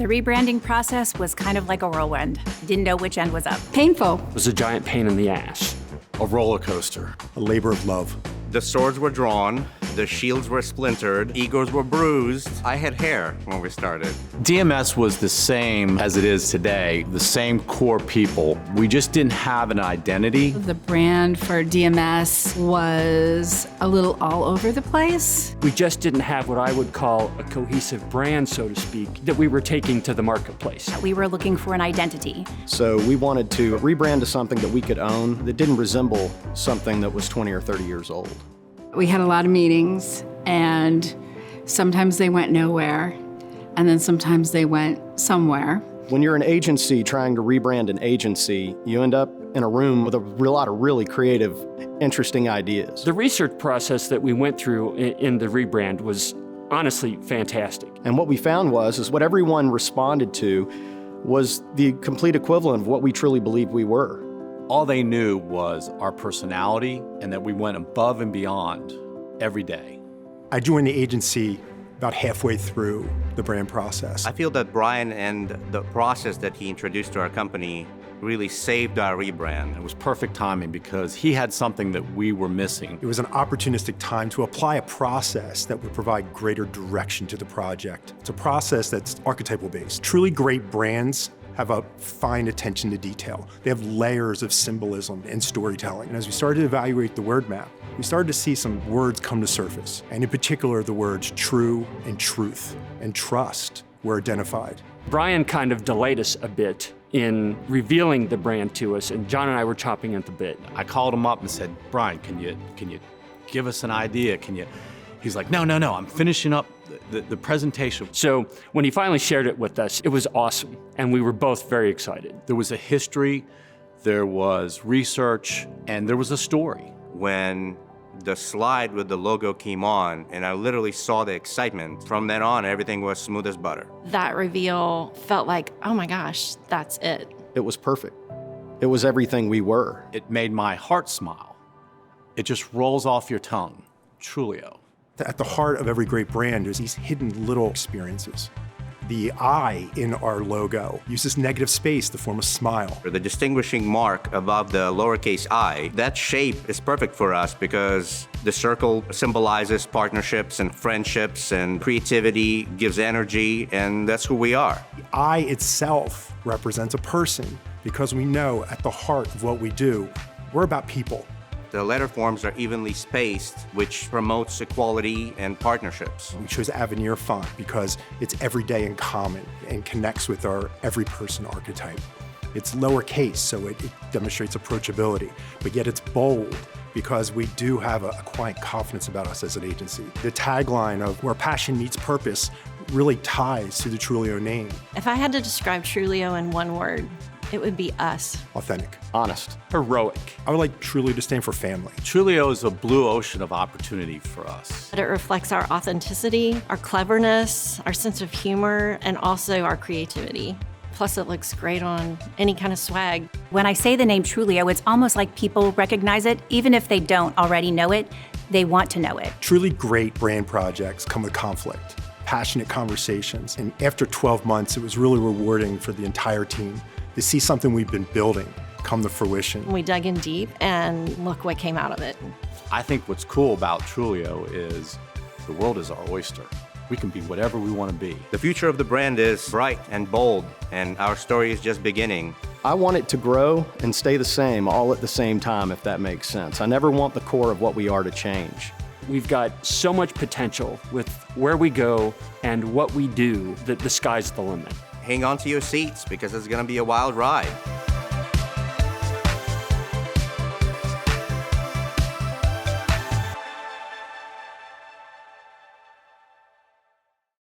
The rebranding process was kind of like a whirlwind. Didn't know which end was up. Painful. It was a giant pain in the ass. A roller coaster. A labor of love. The swords were drawn, the shields were splintered, egos were bruised. I had hair when we started. DMS was the same as it is today, the same core people. We just didn't have an identity. The brand for DMS was a little all over the place. We just didn't have what I would call a cohesive brand, so to speak, that we were taking to the marketplace. We were looking for an identity. So we wanted to rebrand to something that we could own that didn't resemble something that was 20 or 30 years old. We had a lot of meetings, and sometimes they went nowhere, and then sometimes they went somewhere. When you're an agency trying to rebrand an agency, you end up in a room with a lot of really creative, interesting ideas. The research process that we went through in the rebrand was honestly fantastic. And what we found was what everyone responded to was the complete equivalent of what we truly believed we were. All they knew was our personality and that we went above and beyond every day. I joined the agency about halfway through the brand process. I feel that Brian and the process that he introduced to our company really saved our rebrand. It was perfect timing because he had something that we were missing. It was an opportunistic time to apply a process that would provide greater direction to the project. It's a process that's archetypal based. Truly great brands have a fine attention to detail. They have layers of symbolism and storytelling. And as we started to evaluate the word map, we started to see some words come to surface. And in particular, the words true and truth and trust were identified. Brian kind of delayed us a bit in revealing the brand to us, and John and I were chopping at the bit. I called him up and said, Brian, can you give us an idea? He's like, no, I'm finishing up the presentation. So when he finally shared it with us, it was awesome, and we were both very excited. There was a history, there was research, and there was a story. When the slide with the logo came on, and I literally saw the excitement, from then on, everything was smooth as butter. That reveal felt like, oh my gosh, that's it. It was perfect. It was everything we were. It made my heart smile. It just rolls off your tongue. Truelio. At the heart of every great brand is these hidden little experiences. The I in our logo uses negative space to form a smile. The distinguishing mark above the lowercase I, that shape is perfect for us because the circle symbolizes partnerships and friendships, and creativity gives energy, and that's who we are. The I itself represents a person because we know at the heart of what we do, we're about people. The letter forms are evenly spaced, which promotes equality and partnerships. We chose Avenir font because it's everyday and common and connects with our every person archetype. It's lowercase, so it demonstrates approachability, but yet it's bold because we do have a quiet confidence about us as an agency. The tagline of where passion meets purpose really ties to the Truelio name. If I had to describe Truelio in one word, it would be us. Authentic. Honest. Heroic. I would like Truelio to stand for family. Truelio is a blue ocean of opportunity for us. But it reflects our authenticity, our cleverness, our sense of humor, and also our creativity. Plus, it looks great on any kind of swag. When I say the name Truelio, it's almost like people recognize it. Even if they don't already know it, they want to know it. Truly great brand projects come with conflict, passionate conversations, and after 12 months, it was really rewarding for the entire team to see something we've been building come to fruition. We dug in deep, and look what came out of it. I think what's cool about Truelio is the world is our oyster. We can be whatever we want to be. The future of the brand is bright and bold, and our story is just beginning. I want it to grow and stay the same all at the same time, if that makes sense. I never want the core of what we are to change. We've got so much potential with where we go and what we do that the sky's the limit. Hang on to your seats because it's going to be a wild ride.